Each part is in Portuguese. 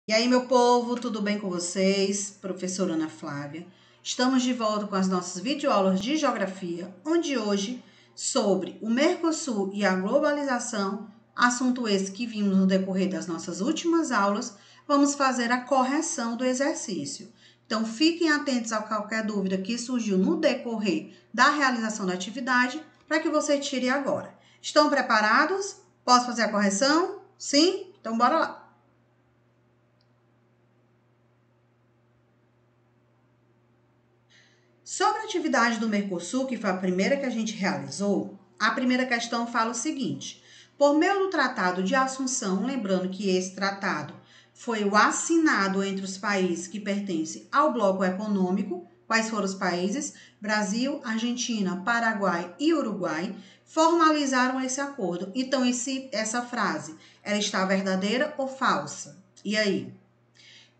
E aí, meu povo, tudo bem com vocês? Professora Ana Flávia. Estamos de volta com as nossas videoaulas de geografia, onde hoje, sobre o Mercosul e a globalização, assunto esse que vimos no decorrer das nossas últimas aulas, vamos fazer a correção do exercício. Então, fiquem atentos a qualquer dúvida que surgiu no decorrer da realização da atividade, para que você tire agora. Estão preparados? Posso fazer a correção? Sim? Então, bora lá! Sobre a atividade do Mercosul, que foi a primeira que a gente realizou, a primeira questão fala o seguinte: por meio do Tratado de Assunção, lembrando que esse tratado foi o assinado entre os países que pertencem ao bloco econômico, quais foram os países? Brasil, Argentina, Paraguai e Uruguai, formalizaram esse acordo. Então, essa frase, ela está verdadeira ou falsa? E aí?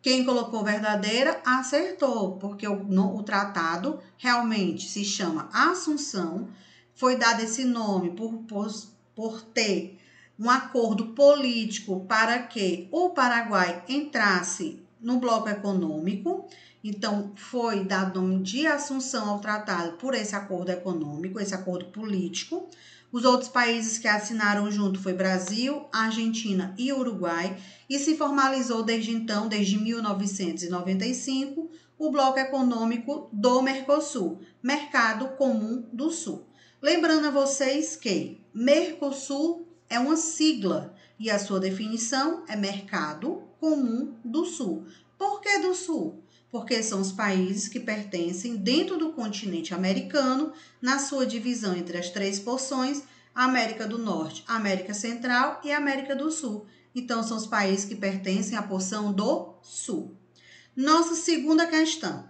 Quem colocou verdadeira acertou, porque o tratado realmente se chama Assunção, foi dado esse nome por ter um acordo político para que o Paraguai entrasse no bloco econômico. Então, foi dado o nome de Assunção ao tratado por esse acordo econômico, esse acordo político. Os outros países que assinaram junto foi Brasil, Argentina e Uruguai, e se formalizou desde então, desde 1995, o Bloco Econômico do Mercosul, Mercado Comum do Sul. Lembrando a vocês que Mercosul é uma sigla e a sua definição é Mercado Comum do Sul. Por que do Sul? Porque são os países que pertencem dentro do continente americano, na sua divisão entre as três porções, América do Norte, América Central e América do Sul. Então, são os países que pertencem à porção do Sul. Nossa segunda questão.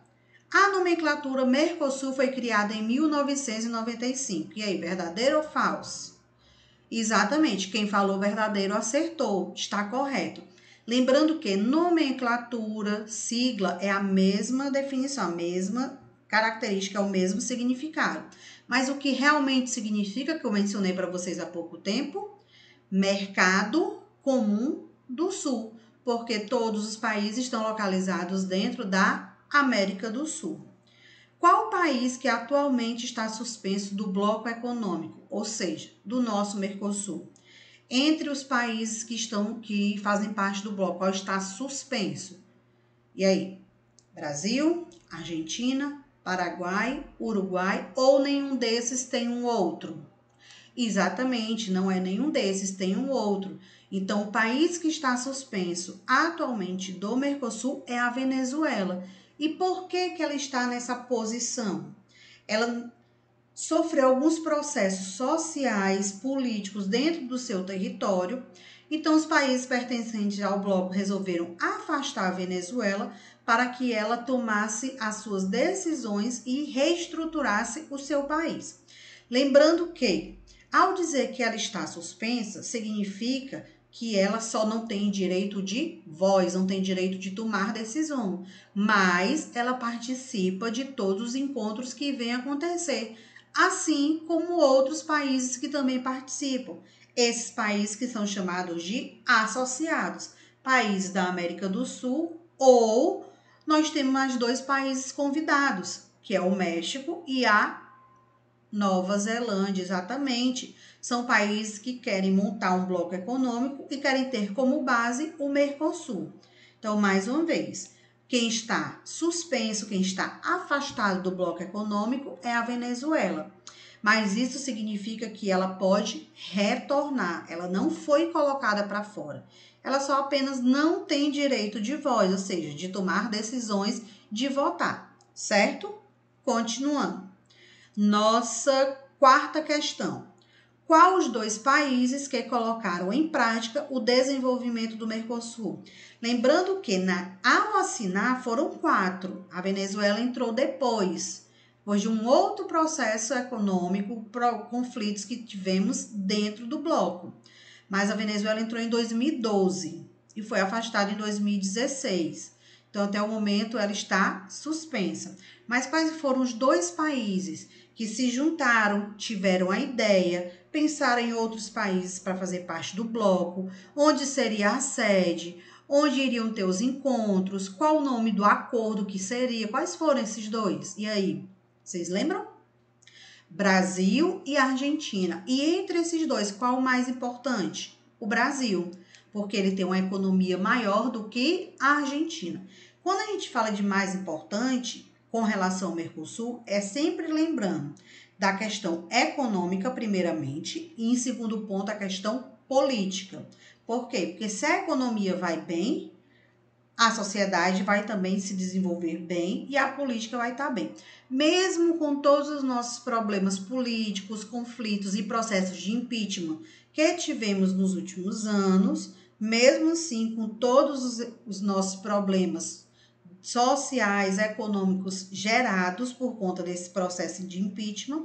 A nomenclatura Mercosul foi criada em 1995. E aí, verdadeiro ou falso? Exatamente, quem falou verdadeiro acertou, está correto. Lembrando que nomenclatura, sigla, é a mesma definição, a mesma característica, é o mesmo significado. Mas o que realmente significa, que eu mencionei para vocês há pouco tempo, Mercado Comum do Sul, porque todos os países estão localizados dentro da América do Sul. Qual país que atualmente está suspenso do bloco econômico, ou seja, do nosso Mercosul? Entre os países que fazem parte do bloco, qual está suspenso? E aí? Brasil, Argentina, Paraguai, Uruguai ou nenhum desses tem um outro? Exatamente, não é nenhum desses, tem um outro. Então, o país que está suspenso atualmente do Mercosul é a Venezuela. E por que ela está nessa posição? Ela sofreu alguns processos sociais, políticos dentro do seu território. Então, os países pertencentes ao bloco resolveram afastar a Venezuela para que ela tomasse as suas decisões e reestruturasse o seu país. Lembrando que, ao dizer que ela está suspensa, significa que ela só não tem direito de voz, não tem direito de tomar decisão, mas ela participa de todos os encontros que vêm acontecer, assim como outros países que também participam. Esses países que são chamados de associados, países da América do Sul, ou nós temos mais dois países convidados, que é o México e a Nova Zelândia, exatamente. São países que querem montar um bloco econômico e querem ter como base o Mercosul. Então, mais uma vez, quem está suspenso, quem está afastado do bloco econômico é a Venezuela. Mas isso significa que ela pode retornar, ela não foi colocada para fora. Ela só apenas não tem direito de voz, ou seja, de tomar decisões, de votar, certo? Continuando. Nossa quarta questão. Qual os dois países que colocaram em prática o desenvolvimento do Mercosul? Lembrando que ao assinar foram 4. A Venezuela entrou depois de um outro processo econômico, conflitos que tivemos dentro do bloco. Mas a Venezuela entrou em 2012 e foi afastada em 2016. Então, até o momento, ela está suspensa. Mas quais foram os dois países que se juntaram, tiveram a ideia, pensaram em outros países para fazer parte do bloco, onde seria a sede, onde iriam ter os encontros, qual o nome do acordo que seria, quais foram esses dois? E aí, vocês lembram? Brasil e Argentina. E entre esses dois, qual o mais importante? O Brasil, porque ele tem uma economia maior do que a Argentina. Quando a gente fala de mais importante com relação ao Mercosul, é sempre lembrando da questão econômica, primeiramente, e em segundo ponto, a questão política. Por quê? Porque se a economia vai bem, a sociedade vai também se desenvolver bem e a política vai estar bem. Mesmo com todos os nossos problemas políticos, conflitos e processos de impeachment que tivemos nos últimos anos, mesmo assim, com todos os nossos problemas sociais, econômicos gerados por conta desse processo de impeachment,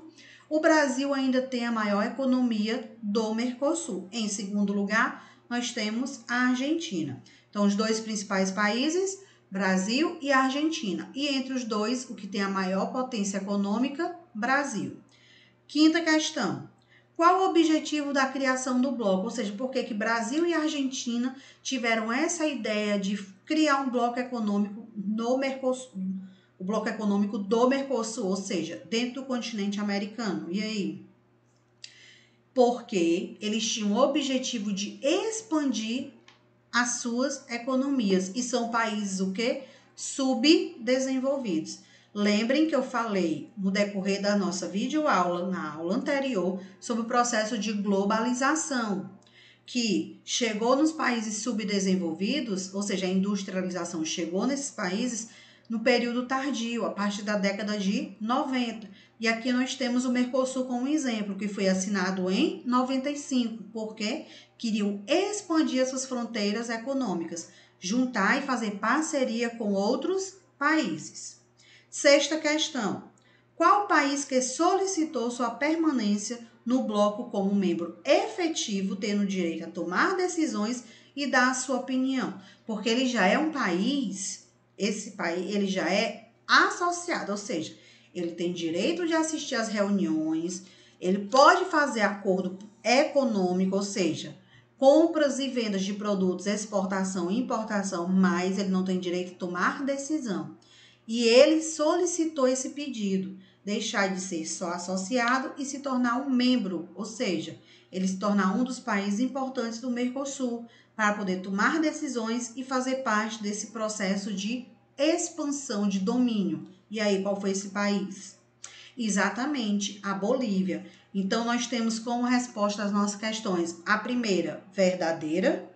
o Brasil ainda tem a maior economia do Mercosul. Em segundo lugar, nós temos a Argentina. Então, os dois principais países, Brasil e Argentina. E entre os dois, o que tem a maior potência econômica, Brasil. Quinta questão. Qual o objetivo da criação do bloco? Ou seja, por que Brasil e Argentina tiveram essa ideia de criar um bloco econômico no Mercosul, o bloco econômico do Mercosul, ou seja, dentro do continente americano? E aí? Porque eles tinham o objetivo de expandir as suas economias. E são países o quê? Subdesenvolvidos. Lembrem que eu falei no decorrer da nossa videoaula, na aula anterior, sobre o processo de globalização, que chegou nos países subdesenvolvidos, ou seja, a industrialização chegou nesses países no período tardio, a partir da década de 90. E aqui nós temos o Mercosul como exemplo, que foi assinado em 95, porque queriam expandir as suas fronteiras econômicas, juntar e fazer parceria com outros países. Sexta questão. Qual país que solicitou sua permanência no bloco como membro efetivo, tendo direito a tomar decisões e dar a sua opinião? Porque ele já é um país, esse país, ele já é associado, ou seja, ele tem direito de assistir às reuniões, ele pode fazer acordo econômico, ou seja, compras e vendas de produtos, exportação e importação, mas ele não tem direito de tomar decisão. E ele solicitou esse pedido, deixar de ser só associado e se tornar um membro, ou seja, ele se tornar um dos países importantes do Mercosul, para poder tomar decisões e fazer parte desse processo de expansão, de domínio. E aí, qual foi esse país? Exatamente, a Bolívia. Então, nós temos como resposta as nossas questões: a primeira, verdadeira;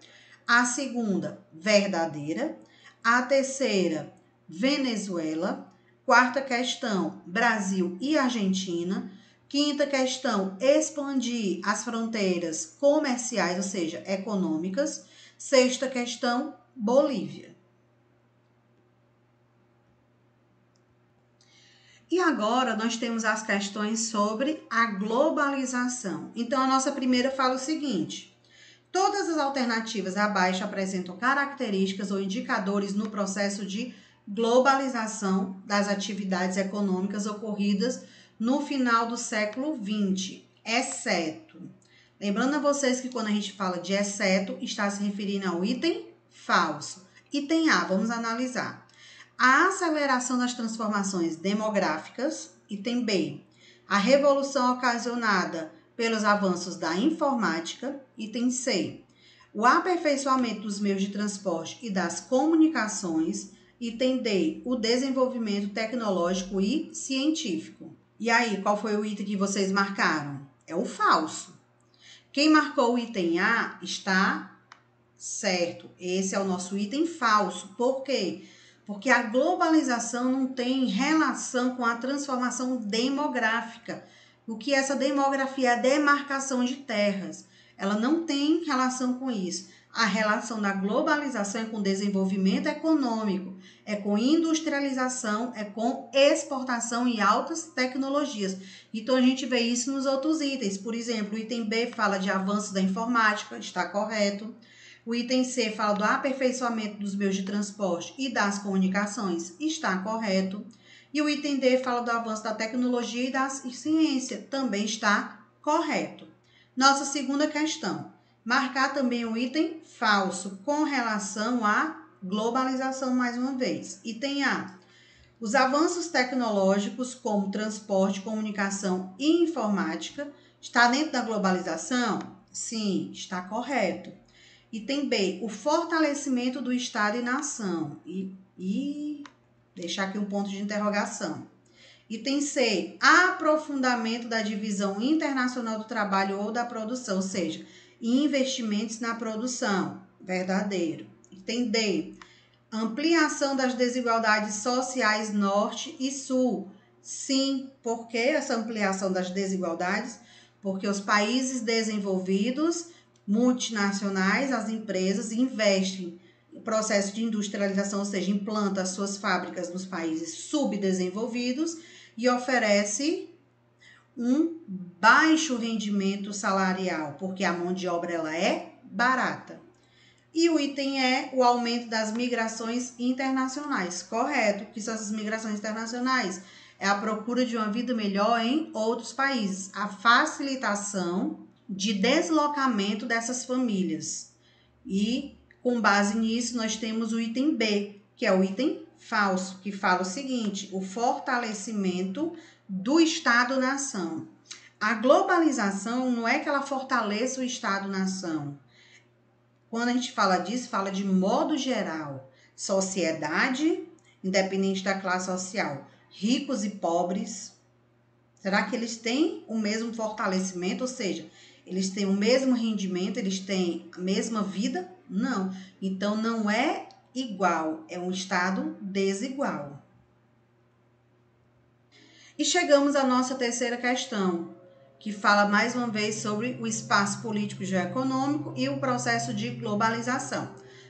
a segunda, verdadeira; a terceira, Venezuela; quarta questão, Brasil e Argentina; quinta questão, expandir as fronteiras comerciais, ou seja, econômicas; sexta questão, Bolívia. E agora nós temos as questões sobre a globalização. Então, a nossa primeira fala o seguinte: todas as alternativas abaixo apresentam características ou indicadores no processo de globalização das atividades econômicas ocorridas no final do século XX, exceto. Lembrando a vocês que quando a gente fala de exceto, está se referindo ao item falso. Item A, vamos analisar. A aceleração das transformações demográficas. Item B, a revolução ocasionada pelos avanços da informática. Item C, o aperfeiçoamento dos meios de transporte e das comunicações. Item D, o desenvolvimento tecnológico e científico. E aí, qual foi o item que vocês marcaram? É o falso. Quem marcou o item A está certo. Esse é o nosso item falso. Por quê? Porque a globalização não tem relação com a transformação demográfica. O que é essa demografia? É a demarcação de terras. Ela não tem relação com isso. A relação da globalização é com desenvolvimento econômico, é com industrialização, é com exportação e altas tecnologias. Então, a gente vê isso nos outros itens. Por exemplo, o item B fala de avanço da informática, está correto. O item C fala do aperfeiçoamento dos meios de transporte e das comunicações, está correto. E o item D fala do avanço da tecnologia e da ciência, também está correto. Nossa segunda questão. Marcar também o item falso com relação à globalização, mais uma vez. Item A. Os avanços tecnológicos, como transporte, comunicação e informática, está dentro da globalização? Sim, está correto. Item B. O fortalecimento do Estado e nação. E deixar aqui um ponto de interrogação. Item C. Aprofundamento da divisão internacional do trabalho ou da produção, ou seja, investimentos na produção. Verdadeiro. Item D. Ampliação das desigualdades sociais norte e sul. Sim, por que essa ampliação das desigualdades? Porque os países desenvolvidos, multinacionais, as empresas investem em processo de industrialização, ou seja, implanta as suas fábricas nos países subdesenvolvidos e oferece um baixo rendimento salarial, porque a mão de obra ela é barata. E o item é o aumento das migrações internacionais. Correto. O que são essas migrações internacionais? É a procura de uma vida melhor em outros países. A facilitação de deslocamento dessas famílias. E, com base nisso, nós temos o item B, que é o item falso, que fala o seguinte: o fortalecimento do Estado-nação. A globalização não é que ela fortaleça o Estado-nação. Quando a gente fala disso, fala de modo geral. Sociedade, independente da classe social, ricos e pobres. Será que eles têm o mesmo fortalecimento? Ou seja, eles têm o mesmo rendimento, eles têm a mesma vida? Não. Então, não é igual, é um estado desigual. E chegamos à nossa terceira questão, que fala mais uma vez sobre o espaço político e geoeconômico e o processo de globalização.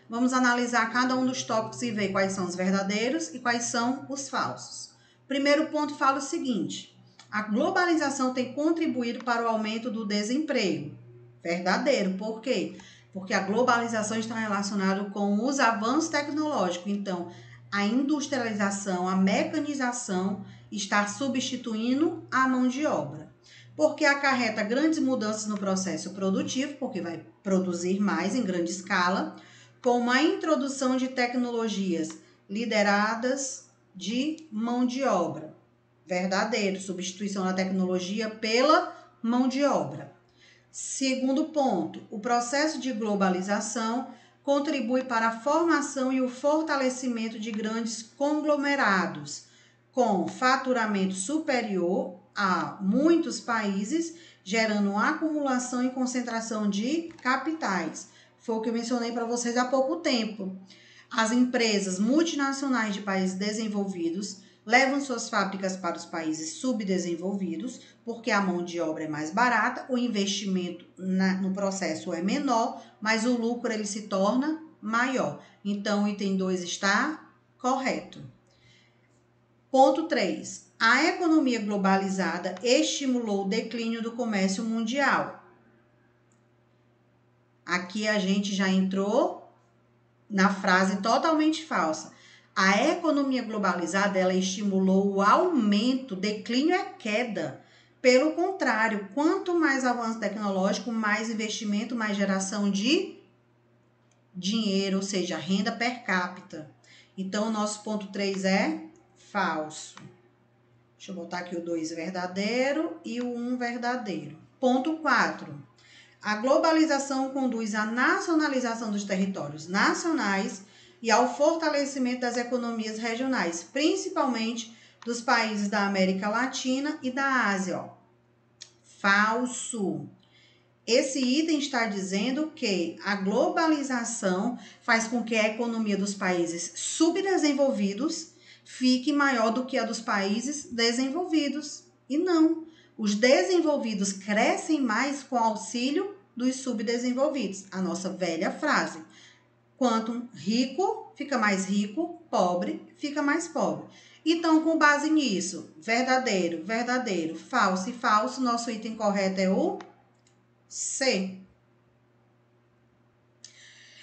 Vamos analisar cada um dos tópicos e ver quais são os verdadeiros e quais são os falsos. Primeiro ponto fala o seguinte: a globalização tem contribuído para o aumento do desemprego. Verdadeiro. Por quê? Porque a globalização está relacionada com os avanços tecnológicos. Então, a industrialização, a mecanização está substituindo a mão de obra. Porque acarreta grandes mudanças no processo produtivo, porque vai produzir mais em grande escala, com a introdução de tecnologias lideradas de mão de obra. Verdadeiro, substituição da tecnologia pela mão de obra. Segundo ponto, o processo de globalização contribui para a formação e o fortalecimento de grandes conglomerados, com faturamento superior a muitos países, gerando acumulação e concentração de capitais. Foi o que eu mencionei para vocês há pouco tempo. As empresas multinacionais de países desenvolvidos levam suas fábricas para os países subdesenvolvidos, porque a mão de obra é mais barata, o investimento no processo é menor, mas o lucro ele se torna maior. Então, o item 2 está correto. Ponto 3. A economia globalizada estimulou o declínio do comércio mundial. Aqui a gente já entrou na frase totalmente falsa. A economia globalizada, ela estimulou o aumento, declínio é queda. Pelo contrário, quanto mais avanço tecnológico, mais investimento, mais geração de dinheiro, ou seja, renda per capita. Então, o nosso ponto 3 é falso. Deixa eu botar aqui o 2 verdadeiro e o 1 verdadeiro. Ponto 4. A globalização conduz à nacionalização dos territórios nacionais e ao fortalecimento das economias regionais, principalmente dos países da América Latina e da Ásia. Ó. Falso. Esse item está dizendo que a globalização faz com que a economia dos países subdesenvolvidos fique maior do que a dos países desenvolvidos. E não. Os desenvolvidos crescem mais com auxílio dos subdesenvolvidos. A nossa velha frase. Quanto rico fica mais rico, pobre fica mais pobre. Então, com base nisso, verdadeiro, verdadeiro, falso e falso, nosso item correto é o C.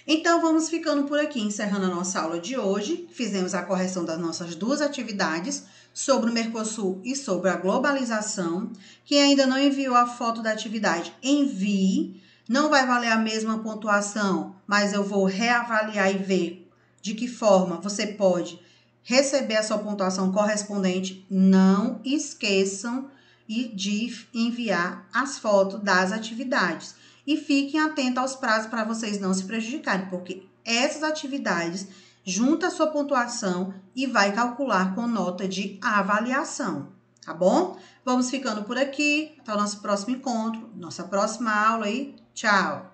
Então, vamos ficando por aqui, encerrando a nossa aula de hoje. Fizemos a correção das nossas duas atividades sobre o Mercosul e sobre a globalização. Quem ainda não enviou a foto da atividade, envie. Não vai valer a mesma pontuação, mas eu vou reavaliar e ver de que forma você pode receber a sua pontuação correspondente. Não esqueçam de enviar as fotos das atividades. E fiquem atentos aos prazos para vocês não se prejudicarem, porque essas atividades junta a sua pontuação e vai calcular com nota de avaliação, tá bom? Vamos ficando por aqui, até o nosso próximo encontro, nossa próxima aula aí. Tchau!